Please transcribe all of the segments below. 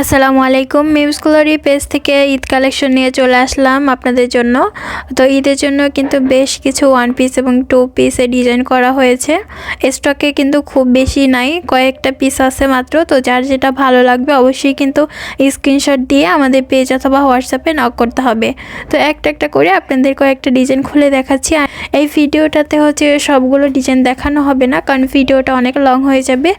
আসসালামু আলাইকুম। Memes glory page থেকে ঈদ কালেকশন নিয়ে চলে আসলাম আপনাদের জন্য। তো ঈদের জন্য কিন্তু বেশ কিছু ওয়ান পিস এবং টু পিসে ডিজাইন করা হয়েছে। স্টকে কিন্তু খুব বেশি নাই, কয়েকটা পিস আছে মাত্র। তো যার যেটা ভালো লাগবে অবশ্যই কিন্তু স্ক্রিনশট দিয়ে আমাদের পেজ অথবা হোয়াটসঅ্যাপে নক করতে হবে। তো একটা একটা করে আপনাদের কয়েকটা ডিজাইন খুলে দেখাচ্ছি। আর এই ভিডিওটাতে হচ্ছে সবগুলো ডিজাইন দেখানো হবে না, কারণ ভিডিওটা অনেক লং হয়ে যাবে।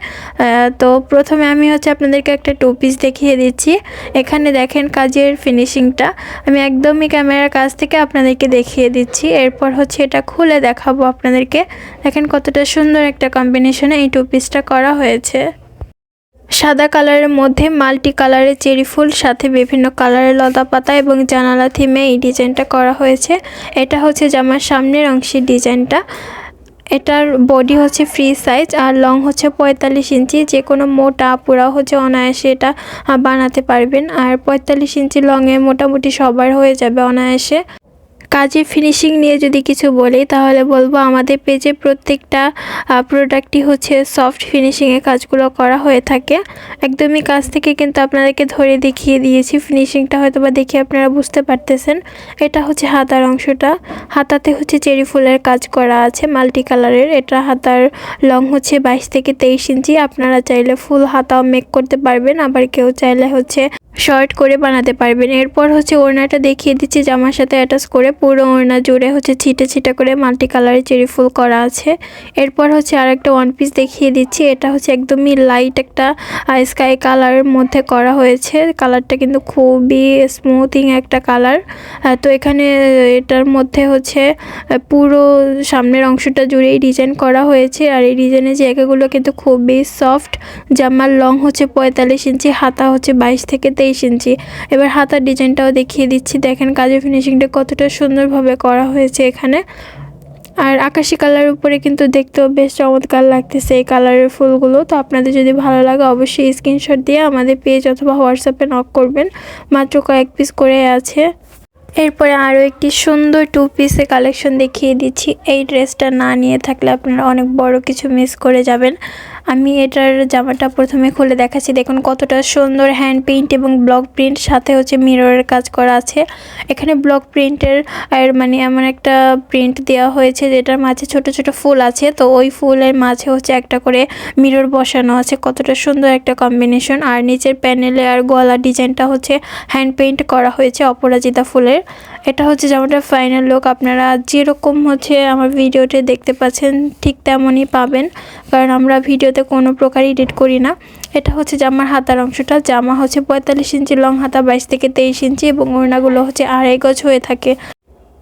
তো প্রথমে আমি হচ্ছে আপনাদেরকে একটা টু পিস দেখিয়ে দিচ্ছি। এখানে দেখেন কাজের ফিনিশিংটা আমি একদমই ক্যামেরার কাছ থেকে আপনাদেরকে দেখিয়ে দিচ্ছি। এরপর হচ্ছে এটা খুলে দেখাবো আপনাদেরকে। দেখেন কতটা সুন্দর একটা কম্বিনেশনে এই টু পিসটা করা হয়েছে। সাদা কালারের মধ্যে মাল্টি কালারের চেরি ফুল, সাথে বিভিন্ন কালারের লতা পাতা এবং জানালা থিমে এই ডিজাইনটা করা হয়েছে। এটা হচ্ছে জামার সামনের অংশের ডিজাইনটা। এটার বডি হচ্ছে ফ্রি সাইজ আর লং হচ্ছে 45 ইঞ্চি। যে কোনো মোটা পুরা হচ্ছে অনায়াসে এটা বানাতে পারবেন। আর 45 ইঞ্চি লংয়ে মোটামুটি সবার হয়ে যাবে অনায়াসে। কাজের ফিনিশিং নিয়ে যদি কিছু বলি তাহলে বলবো আমাদের পেজে প্রত্যেকটা প্রোডাক্টই হচ্ছে সফট ফিনিশিংয়ে কাজগুলো করা হয়ে থাকে। একদমই কাছ থেকে কিন্তু আপনাদেরকে ধরে দেখিয়ে দিয়েছি, ফিনিশিংটা হয়তো বা দেখে আপনারা বুঝতে পারতেছেন। এটা হচ্ছে হাতার অংশটা। হাতাতে হচ্ছে চেরি ফুলের কাজ করা আছে মাল্টি কালারের। এটা হাতার লং হচ্ছে 22 থেকে 23 ইঞ্চি। আপনারা চাইলে ফুল হাতাও মেক করতে পারবেন, আবার কেউ চাইলে হচ্ছে শর্ট করে বানাতে পারবেন। এরপর হচ্ছে ওড়নাটা দেখিয়ে দিচ্ছি জামার সাথে অ্যাটাচ করে। পুরো ওড়না জুড়ে হচ্ছে ছিটে ছিটা করে মাল্টি কালারের চেরি ফুল করা আছে। এরপর হচ্ছে আর একটা ওয়ান পিস দেখিয়ে দিচ্ছি। এটা হচ্ছে একদমই লাইট একটা স্কাই কালারের মধ্যে করা হয়েছে। কালারটা কিন্তু খুবই স্মুথিং একটা কালার। তো এখানে এটার মধ্যে হচ্ছে পুরো সামনের অংশটা জুড়েই ডিজাইন করা হয়েছে। আর এই ডিজাইনের জায়গাগুলো কিন্তু খুবই সফট। জামার লং হচ্ছে 45 ইঞ্চি, হাতা হচ্ছে 22 থেকে 23 ইঞ্চি। এবার হাতার ডিজাইনটাও দেখিয়ে দিচ্ছি। দেখেন কাজের ফিনিশিংটা কতটা সুন্দরভাবে করা হয়েছে এখানে। আর আকাশি কালারের উপরে কিন্তু দেখতেও বেশ চমৎকার লাগতেছে এই কালারের ফুলগুলো। তো আপনাদের যদি ভালো লাগে অবশ্যই স্ক্রিনশট দিয়ে আমাদের পেজ অথবা হোয়াটসঅ্যাপে নক করবেন। মাত্র কয়েক পিস করে আছে। এরপরে আরও একটি সুন্দর টু পিসের কালেকশন দেখিয়ে দিচ্ছি। এই ড্রেসটা না নিয়ে থাকলে আপনারা অনেক বড় কিছু মিস করে যাবেন। আমি এটার জামাটা প্রথমে খুলে দেখাচ্ছি। দেখুন কতটা সুন্দর হ্যান্ড পেইন্ট এবং ব্লক প্রিন্ট, সাথে হচ্ছে মিররের কাজ করা আছে। এখানে ব্লক প্রিন্টের আর মানে এমন একটা প্রিন্ট দেওয়া হয়েছে যেটার মাঝে ছোট ছোট ফুল আছে। তো ওই ফুলের মাঝে হচ্ছে একটা করে মিরর বসানো আছে। কতটা সুন্দর একটা কম্বিনেশন। আর নিচের প্যানেলে আর গলা ডিজাইনটা হচ্ছে হ্যান্ড পেইন্ট করা হয়েছে অপরাজিতা ফুলের। এটা হচ্ছে জামাটার ফাইনাল লুক। আপনারা যেরকম হচ্ছে আমার ভিডিওতে দেখতে পাচ্ছেন ঠিক তেমনই পাবেন, কারণ আমরা ভিডিওতে কোনো প্রকার এডিট করি না। এটা হচ্ছে জামার হাতার অংশটা। জামা হচ্ছে 45 ইঞ্চি লং, হাতা 22 থেকে 23 ইঞ্চি এবং ওড়নাগুলো হচ্ছে 2.5 গজ হয়ে থাকে।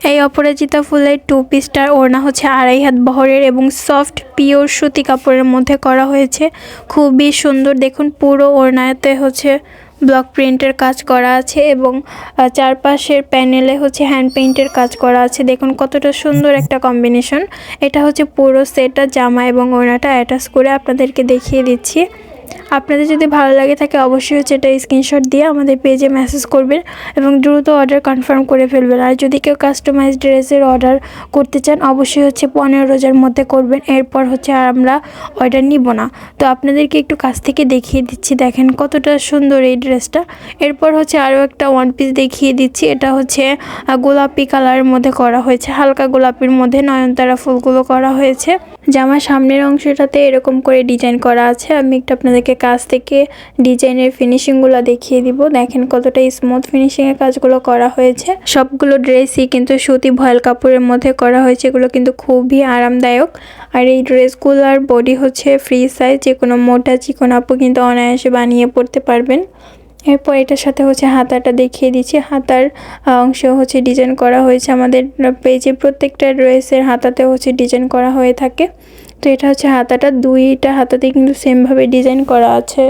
এই অপরাজিতা ফুলের টু পিসটার ওড়না হচ্ছে 2.5 হাত বহরের এবং সফট পিওর সুতি কাপড়ের মধ্যে করা হয়েছে। খুবই সুন্দর। দেখুন পুরো ওড়নাতে হচ্ছে ব্লক প্রিন্টের কাজ করা আছে এবং চারপাশের প্যানেলে হচ্ছে হ্যান্ড পেইন্টের কাজ করা আছে। দেখুন কতটা সুন্দর একটা কম্বিনেশন। এটা হচ্ছে পুরো সেটটা জামা এবং ওড়নাটা অ্যাটাচ করে আপনাদেরকে দেখিয়ে দিচ্ছি। আপনাদের যদি ভালো লাগে থাকে অবশ্যই হচ্ছে এটা স্ক্রিনশট দিয়ে আমাদের পেজে মেসেজ করবেন এবং দ্রুত অর্ডার কনফার্ম করে ফেলবেন। আর যদি কেউ কাস্টমাইজ ড্রেসের অর্ডার করতে চান অবশ্যই হচ্ছে 15 রোজার মধ্যে করবেন। এরপর হচ্ছে আর আমরা অর্ডার নিব না। তো আপনাদেরকে একটু কাছ থেকে দেখিয়ে দিচ্ছি। দেখেন কতটা সুন্দর এই ড্রেসটা। এরপর হচ্ছে আরও একটা ওয়ান পিস দেখিয়ে দিচ্ছি। এটা হচ্ছে গোলাপি কালারের মধ্যে করা হয়েছে, হালকা গোলাপির মধ্যে নয়নতারা ফুলগুলো করা হয়েছে। জামার সামনের অংশটাতে এরকম করে ডিজাইন করা আছে। আমি একটু আপনাদেরকে কাছ থেকে ডিজাইনের ফিনিশিংগুলো দেখিয়ে দিব। দেখেন কতটা স্মুথ ফিনিশিংয়ের কাজগুলো করা হয়েছে। সবগুলো ড্রেসই কিন্তু সুতি ভয়েল কাপড়ের মধ্যে করা হয়েছে। এগুলো কিন্তু খুবই আরামদায়ক। আর এই ড্রেসগুলোর বডি হচ্ছে ফ্রি সাইজ। যে কোনো মোটা চিকন আপু কিন্তু অনায়াসে বানিয়ে পড়তে পারবেন। এরপর এটার সাথে হচ্ছে হাতাটা দেখিয়ে দিচ্ছি। হাতার অংশ হচ্ছে ডিজাইন করা হয়েছে। আমাদের পেজে প্রত্যেকটা ড্রেসের হাতাতে হচ্ছে ডিজাইন করা হয়ে থাকে। তো এটা হচ্ছে হাতাটা, দুইটা হাতাতে কিন্তু সেমভাবে ডিজাইন করা আছে।